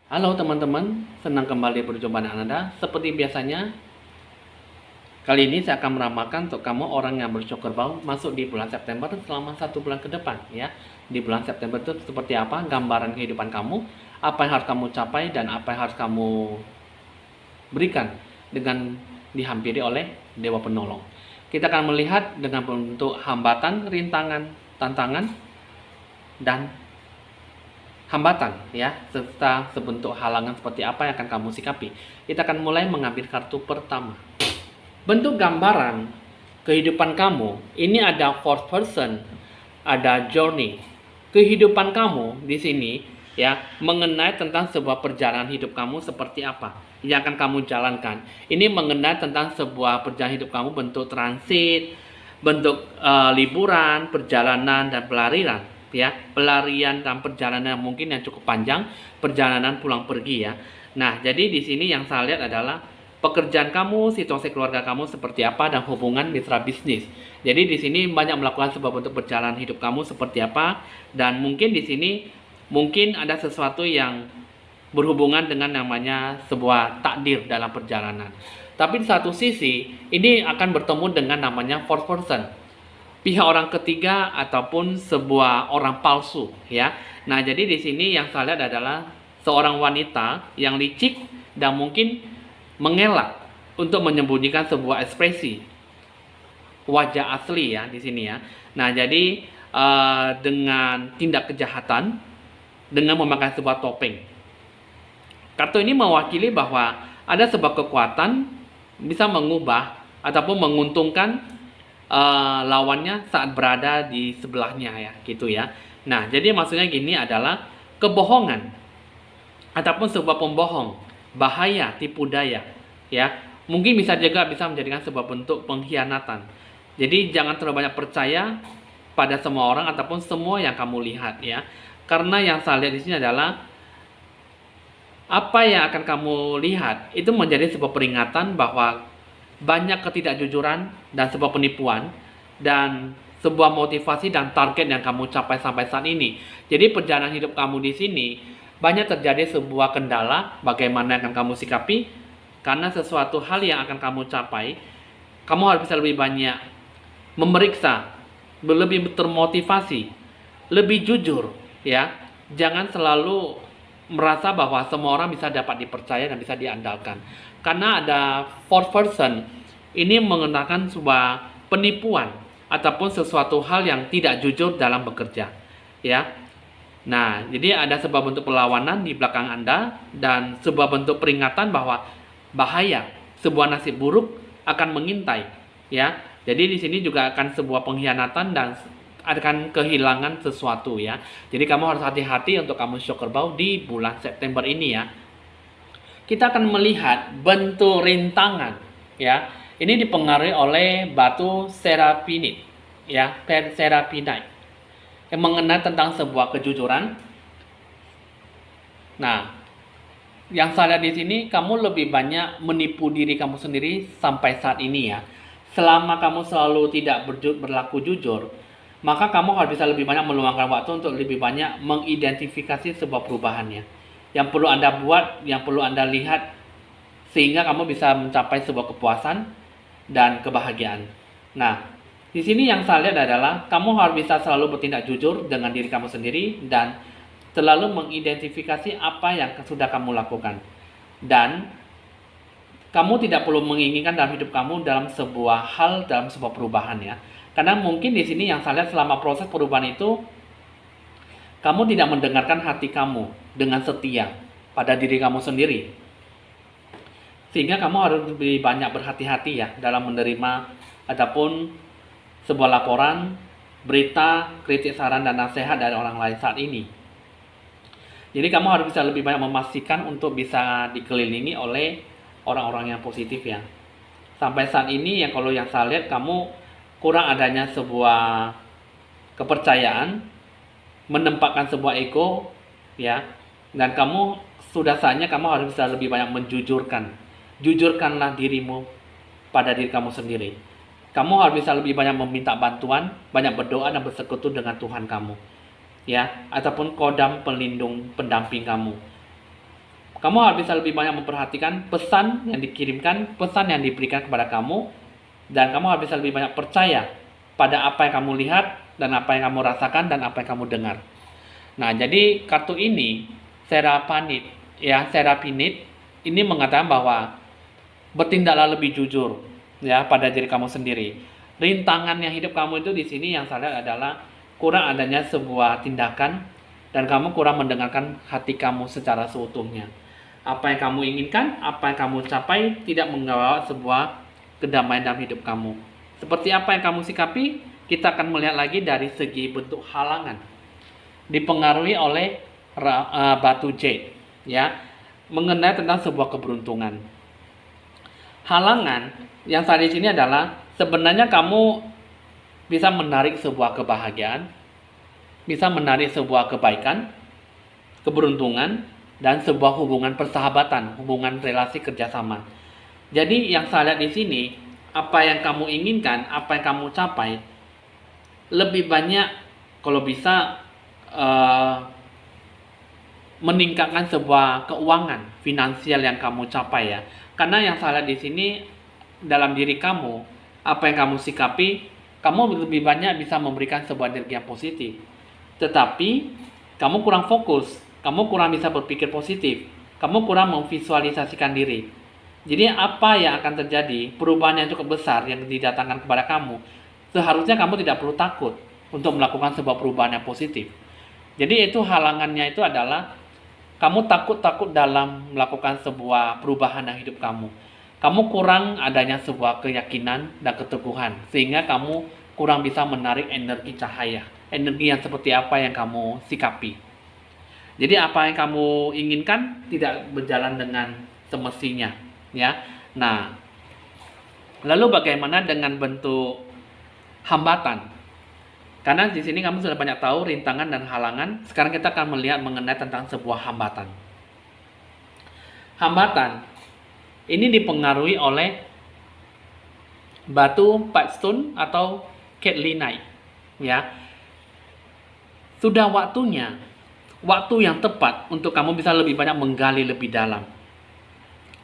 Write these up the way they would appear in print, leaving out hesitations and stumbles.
Halo teman-teman, senang kembali berjumpa dengan Anda. Seperti biasanya, kali ini saya akan meramalkan untuk kamu orang yang bersyukur bau masuk di bulan September selama 1 bulan ke depan ya. Di bulan September itu seperti apa gambaran kehidupan kamu, apa yang harus kamu capai dan apa yang harus kamu berikan dengan dihampiri oleh Dewa Penolong. Kita akan melihat dengan bentuk hambatan, rintangan, tantangan, dan hambatan ya, serta sebentuk halangan seperti apa yang akan kamu sikapi. Kita akan mulai mengambil kartu pertama. Bentuk gambaran kehidupan kamu, ini ada fourth person, ada journey. Kehidupan kamu di sini ya, mengenai tentang sebuah perjalanan hidup kamu seperti apa yang akan kamu jalankan. Ini mengenai tentang sebuah perjalanan hidup kamu, bentuk transit, bentuk liburan, perjalanan dan pelarian ya, pelarian dan perjalanan mungkin yang cukup panjang, perjalanan pulang pergi ya. Nah, jadi di sini yang saya lihat adalah pekerjaan kamu, situasi keluarga kamu seperti apa, dan hubungan mitra bisnis. Jadi di sini banyak melakukan sebuah bentuk perjalanan hidup kamu seperti apa, dan mungkin di sini mungkin ada sesuatu yang berhubungan dengan namanya sebuah takdir dalam perjalanan. Tapi di satu sisi ini akan bertemu dengan namanya fourth person, pihak orang ketiga ataupun sebuah orang palsu ya. Nah, jadi di sini yang saya lihat adalah seorang wanita yang licik dan mungkin mengelak untuk menyembunyikan sebuah ekspresi wajah asli ya di sini ya. Nah, jadi dengan tindak kejahatan dengan memakai sebuah topeng. Kartu ini mewakili bahwa ada sebuah kekuatan bisa mengubah ataupun menguntungkan lawannya saat berada di sebelahnya ya, gitu ya. Nah, jadi maksudnya gini adalah kebohongan ataupun sebuah pembohong, bahaya, tipu daya ya, mungkin bisa menjadikan sebuah bentuk pengkhianatan. Jadi jangan terlalu banyak percaya pada semua orang ataupun semua yang kamu lihat ya, karena yang saya lihat di sini adalah apa yang akan kamu lihat itu menjadi sebuah peringatan bahwa banyak ketidakjujuran dan sebuah penipuan dan sebuah motivasi dan target yang kamu capai sampai saat ini. Jadi perjalanan hidup kamu di sini banyak terjadi sebuah kendala bagaimana akan kamu sikapi, karena sesuatu hal yang akan kamu capai, kamu harus bisa lebih banyak memeriksa, lebih termotivasi, lebih jujur ya. Jangan selalu merasa bahwa semua orang bisa dapat dipercaya dan bisa diandalkan. Karena ada fourth person, ini mengenakan sebuah penipuan ataupun sesuatu hal yang tidak jujur dalam bekerja ya. Nah, jadi ada sebuah bentuk perlawanan di belakang Anda dan sebuah bentuk peringatan bahwa bahaya, sebuah nasib buruk akan mengintai, ya. Jadi di sini juga akan sebuah pengkhianatan dan akan kehilangan sesuatu ya. Jadi kamu harus hati-hati untuk kamu shock kerbau di bulan September ini ya. Kita akan melihat bentuk rintangan ya. Ini dipengaruhi oleh batu serapinit ya, serapinite, yang mengenai tentang sebuah kejujuran. Nah, yang saya lihat di sini kamu lebih banyak menipu diri kamu sendiri sampai saat ini ya. Selama kamu selalu tidak berlaku jujur, maka kamu harus bisa lebih banyak meluangkan waktu untuk lebih banyak mengidentifikasi sebuah perubahannya. Yang perlu Anda buat, yang perlu Anda lihat, sehingga kamu bisa mencapai sebuah kepuasan dan kebahagiaan. Nah, di sini yang saya lihat adalah kamu harus bisa selalu bertindak jujur dengan diri kamu sendiri dan selalu mengidentifikasi apa yang sudah kamu lakukan. Dan kamu tidak perlu menginginkan dalam hidup kamu dalam sebuah hal, dalam sebuah perubahan ya. Karena mungkin di sini yang saya lihat selama proses perubahan itu kamu tidak mendengarkan hati kamu dengan setia pada diri kamu sendiri. Sehingga kamu harus lebih banyak berhati-hati ya dalam menerima ataupun sebuah laporan, berita, kritik, saran, dan nasihat dari orang lain saat ini. Jadi kamu harus bisa lebih banyak memastikan untuk bisa dikelilingi oleh orang-orang yang positif ya. Sampai saat ini ya, kalau yang saya lihat kamu kurang adanya sebuah kepercayaan, menempatkan sebuah ego ya, dan kamu sudah saatnya kamu harus bisa lebih banyak jujurkanlah dirimu pada diri kamu sendiri. Kamu harus bisa lebih banyak meminta bantuan, banyak berdoa dan bersekutu dengan Tuhan kamu ya, ataupun kodam pelindung pendamping kamu. Kamu harus bisa lebih banyak memperhatikan pesan yang dikirimkan, pesan yang diberikan kepada kamu, dan kamu harus bisa lebih banyak percaya pada apa yang kamu lihat, dan apa yang kamu rasakan, dan apa yang kamu dengar. Nah, jadi kartu ini, Serapanit, ya, Serapinit, ini mengatakan bahwa bertindaklah lebih jujur, ya, pada diri kamu sendiri. Rintangan yang hidup kamu itu di sini yang saya lihat adalah kurang adanya sebuah tindakan, dan kamu kurang mendengarkan hati kamu secara seutuhnya. Apa yang kamu inginkan, apa yang kamu capai tidak membawa sebuah kedamaian dalam hidup kamu. Seperti apa yang kamu sikapi, kita akan melihat lagi dari segi bentuk halangan. Dipengaruhi oleh batu jade, ya, mengenai tentang sebuah keberuntungan. Halangan yang saat di sini adalah sebenarnya kamu bisa menarik sebuah kebahagiaan, bisa menarik sebuah kebaikan, keberuntungan, dan sebuah hubungan persahabatan, hubungan relasi kerjasama. Jadi yang saya lihat di sini, apa yang kamu inginkan, apa yang kamu capai, lebih banyak kalau bisa meningkatkan sebuah keuangan finansial yang kamu capai, ya. Karena yang saya lihat di sini dalam diri kamu, apa yang kamu sikapi, kamu lebih banyak bisa memberikan sebuah energi yang positif. Tetapi kamu kurang fokus, kamu kurang bisa berpikir positif, kamu kurang memvisualisasikan diri. Jadi apa yang akan terjadi, perubahan yang cukup besar yang didatangkan kepada kamu, seharusnya kamu tidak perlu takut untuk melakukan sebuah perubahan yang positif. Jadi itu halangannya itu adalah kamu takut dalam melakukan sebuah perubahan dalam hidup kamu. Kamu kurang adanya sebuah keyakinan dan keteguhan, sehingga kamu kurang bisa menarik energi cahaya, energi yang seperti apa yang kamu sikapi. Jadi apa yang kamu inginkan tidak berjalan dengan semestinya, ya. Nah, lalu bagaimana dengan bentuk hambatan? Karena di sini kamu sudah banyak tahu rintangan dan halangan. Sekarang kita akan melihat mengenai tentang sebuah hambatan. Hambatan ini dipengaruhi oleh batu pipestone atau Cadolinite, ya. Sudah waktunya, waktu yang tepat untuk kamu bisa lebih banyak menggali lebih dalam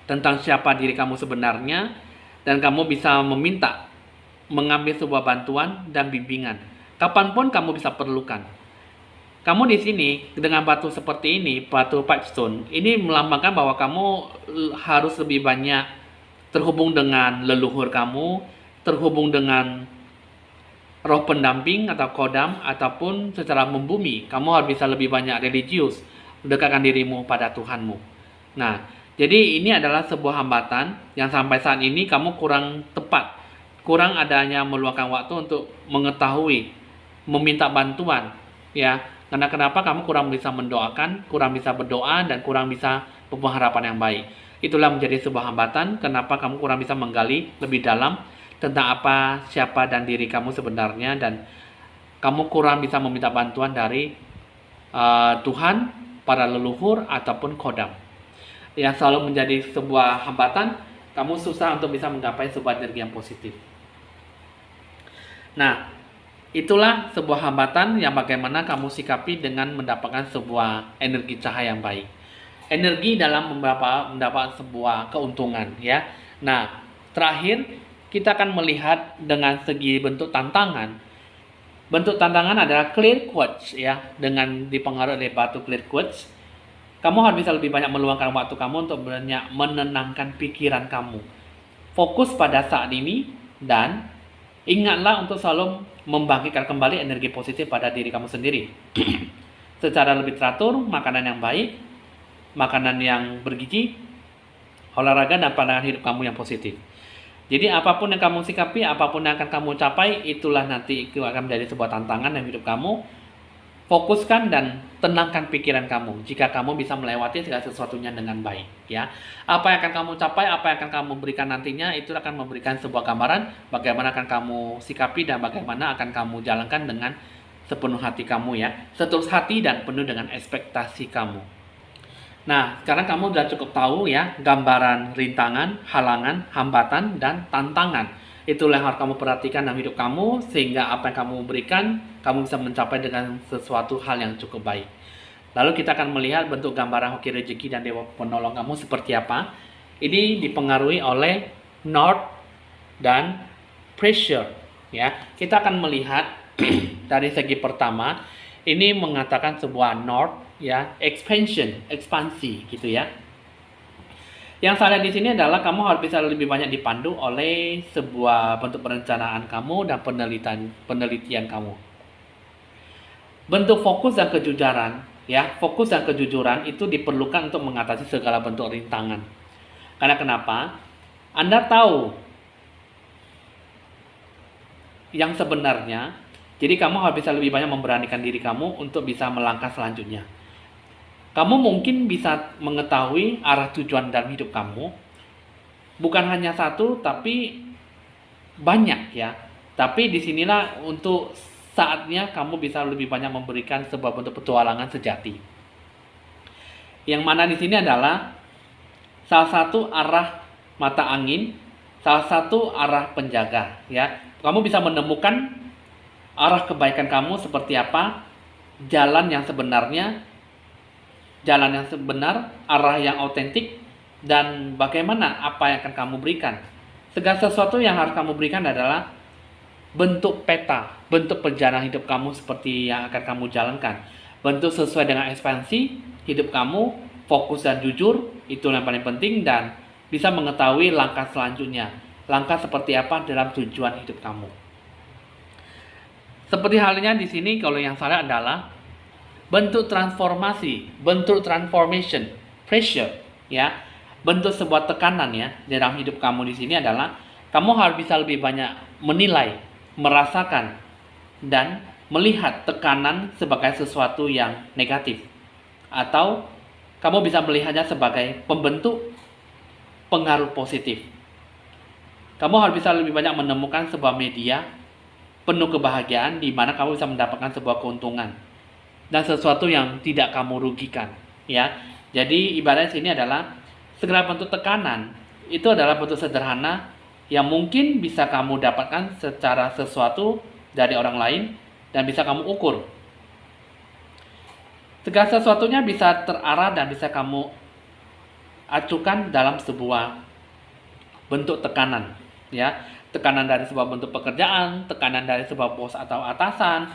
tentang siapa diri kamu sebenarnya, dan kamu bisa meminta mengambil sebuah bantuan dan bimbingan kapanpun kamu bisa perlukan. Kamu di sini dengan batu seperti ini, batu pipestone, ini melambangkan bahwa kamu harus lebih banyak terhubung dengan leluhur kamu, terhubung dengan roh pendamping atau kodam, ataupun secara membumi. Kamu harus bisa lebih banyak religius, mendekatkan dirimu pada Tuhanmu. Nah, jadi ini adalah sebuah hambatan yang sampai saat ini kamu kurang tepat, kurang adanya meluangkan waktu untuk mengetahui, meminta bantuan, ya. Karena kenapa kamu kurang bisa mendoakan, kurang bisa berdoa, dan kurang bisa berpengharapan yang baik. Itulah menjadi sebuah hambatan kenapa kamu kurang bisa menggali lebih dalam tentang apa, siapa, dan diri kamu sebenarnya, dan kamu kurang bisa meminta bantuan dari Tuhan, para leluhur, ataupun kodam. Yang selalu menjadi sebuah hambatan, kamu susah untuk bisa menggapai sebuah energi yang positif. Nah, itulah sebuah hambatan yang bagaimana kamu sikapi dengan mendapatkan sebuah energi cahaya yang baik. Energi dalam mendapatkan sebuah keuntungan, ya. Nah, terakhir kita akan melihat dengan segi bentuk tantangan. Bentuk tantangan adalah clear quartz, ya, dengan dipengaruhi oleh batu clear quartz. Kamu harus bisa lebih banyak meluangkan waktu kamu untuk banyak menenangkan pikiran kamu. Fokus pada saat ini, dan ingatlah untuk selalu membangkitkan kembali energi positif pada diri kamu sendiri. Secara lebih teratur, makanan yang baik, makanan yang bergizi, olahraga, dan pandangan hidup kamu yang positif. Jadi apapun yang kamu sikapi, apapun yang akan kamu capai, itulah nanti itu akan menjadi sebuah tantangan dalam hidup kamu. Fokuskan dan tenangkan pikiran kamu jika kamu bisa melewati segala sesuatunya dengan baik, ya. Apa yang akan kamu capai, apa yang akan kamu berikan nantinya, itu akan memberikan sebuah gambaran bagaimana akan kamu sikapi dan bagaimana akan kamu jalankan dengan sepenuh hati kamu, ya. Setulus hati dan penuh dengan ekspektasi kamu. Nah, sekarang kamu sudah cukup tahu, ya, gambaran rintangan, halangan, hambatan, dan tantangan. Itulah yang harus kamu perhatikan dalam hidup kamu, sehingga apa yang kamu berikan, kamu bisa mencapai dengan sesuatu hal yang cukup baik. Lalu kita akan melihat bentuk gambaran hoki rezeki dan dewa penolong kamu seperti apa. Ini dipengaruhi oleh North dan Pressure. Ya, kita akan melihat dari segi pertama, ini mengatakan sebuah North, ya, expansion, ekspansi, gitu ya. Yang saya lihat di sini adalah kamu harus bisa lebih banyak dipandu oleh sebuah bentuk perencanaan kamu dan penelitian kamu. Bentuk fokus dan kejujuran, ya, fokus dan kejujuran itu diperlukan untuk mengatasi segala bentuk rintangan. Karena kenapa? Anda tahu yang sebenarnya, jadi kamu harus bisa lebih banyak memberanikan diri kamu untuk bisa melangkah selanjutnya. Kamu mungkin bisa mengetahui arah tujuan dalam hidup kamu, bukan hanya satu, tapi banyak, ya. Tapi disinilah untuk saatnya kamu bisa lebih banyak memberikan sebuah bentuk petualangan sejati. Yang mana di sini adalah salah satu arah mata angin, salah satu arah penjaga, ya. Kamu bisa menemukan arah kebaikan kamu seperti apa, jalan yang sebenarnya, jalan yang benar, arah yang autentik, dan bagaimana apa yang akan kamu berikan. Segala sesuatu yang harus kamu berikan adalah bentuk peta, bentuk perjalanan hidup kamu seperti yang akan kamu jalankan. Bentuk sesuai dengan ekspansi hidup kamu, fokus dan jujur, itu yang paling penting, dan bisa mengetahui langkah selanjutnya. Langkah seperti apa dalam tujuan hidup kamu. Seperti halnya di sini kalau yang salah adalah bentuk transformasi, bentuk transformation, pressure, ya. Bentuk sebuah tekanan, ya, dalam hidup kamu di sini adalah kamu harus bisa lebih banyak menilai, merasakan, dan melihat tekanan sebagai sesuatu yang negatif. Atau kamu bisa melihatnya sebagai pembentuk pengaruh positif. Kamu harus bisa lebih banyak menemukan sebuah media penuh kebahagiaan di mana kamu bisa mendapatkan sebuah keuntungan dan sesuatu yang tidak kamu rugikan, ya. Jadi ibaratnya sini adalah segala bentuk tekanan itu adalah bentuk sederhana yang mungkin bisa kamu dapatkan secara sesuatu dari orang lain dan bisa kamu ukur. Segala sesuatunya bisa terarah dan bisa kamu acukan dalam sebuah bentuk tekanan, ya. Tekanan dari sebuah bentuk pekerjaan, tekanan dari sebuah bos atau atasan,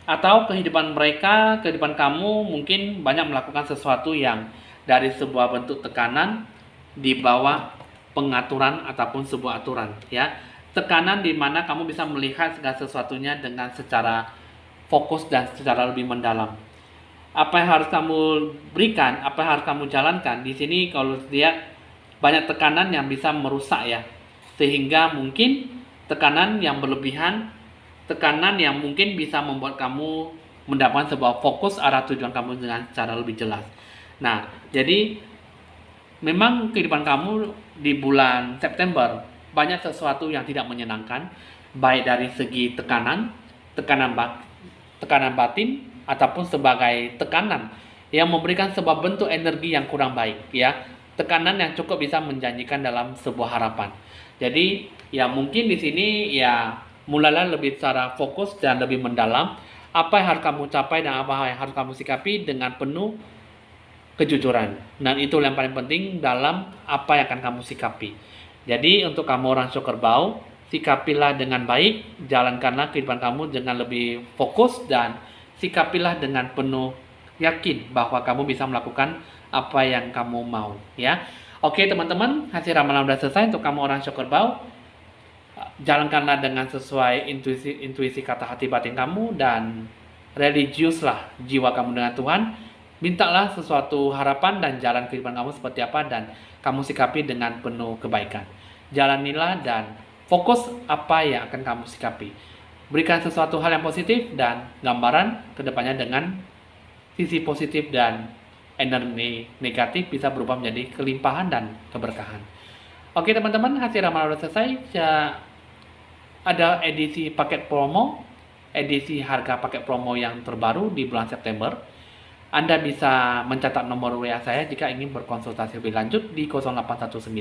atau kehidupan mereka, kehidupan kamu mungkin banyak melakukan sesuatu yang dari sebuah bentuk tekanan di bawah pengaturan ataupun sebuah aturan, ya. Tekanan di mana kamu bisa melihat segala sesuatunya dengan secara fokus dan secara lebih mendalam. Apa yang harus kamu berikan, apa yang harus kamu jalankan di sini, kalau lihat banyak tekanan yang bisa merusak, ya. Sehingga mungkin tekanan yang berlebihan, tekanan yang mungkin bisa membuat kamu mendapatkan sebuah fokus arah tujuan kamu dengan cara lebih jelas. Nah, jadi memang kehidupan kamu di bulan September banyak sesuatu yang tidak menyenangkan, baik dari segi tekanan batin ataupun sebagai tekanan yang memberikan sebuah bentuk energi yang kurang baik, ya. Tekanan yang cukup bisa menjanjikan dalam sebuah harapan. Jadi ya mungkin di sini ya mulailah lebih secara fokus dan lebih mendalam apa yang harus kamu capai dan apa yang harus kamu sikapi dengan penuh kejujuran. Dan itu yang paling penting dalam apa yang akan kamu sikapi. Jadi untuk kamu orang Kerbau, sikapilah dengan baik, jalankanlah kehidupan kamu dengan lebih fokus dan sikapilah dengan penuh yakin bahwa kamu bisa melakukan apa yang kamu mau, ya. Oke teman-teman, hasil ramalan sudah selesai. Untuk kamu orang Kerbau, jalankanlah dengan sesuai intuisi kata hati batin kamu dan religiuslah jiwa kamu dengan Tuhan. Mintalah sesuatu harapan dan jalan kehidupan kamu seperti apa dan kamu sikapi dengan penuh kebaikan. Jalanilah dan fokus apa yang akan kamu sikapi. Berikan sesuatu hal yang positif dan gambaran kedepannya dengan sisi positif dan energi negatif bisa berubah menjadi kelimpahan dan keberkahan. Oke teman-teman, hasil ramalan sudah selesai. Ada edisi paket promo, edisi harga paket promo yang terbaru di bulan September. Anda bisa mencatat nomor WA saya jika ingin berkonsultasi lebih lanjut di 0819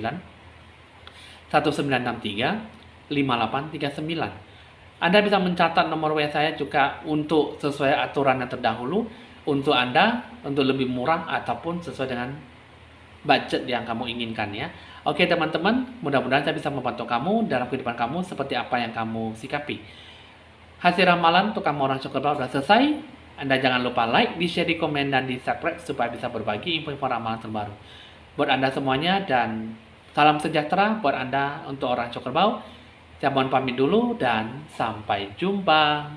1963 5839. Anda bisa mencatat nomor WA saya juga untuk sesuai aturan yang terdahulu. untuk Anda untuk lebih murah ataupun sesuai dengan budget yang kamu inginkan ya. Oke teman-teman, mudah-mudahan saya bisa membantu kamu dalam kehidupan kamu seperti apa yang kamu sikapi. Hasil ramalan untuk kamu orang Cukerbau sudah selesai. Anda jangan lupa like, di-share, di komen, dan di subscribe supaya bisa berbagi info-info ramalan terbaru buat Anda semuanya, dan salam sejahtera buat Anda untuk orang Cukerbau. Saya mohon pamit dulu dan sampai jumpa.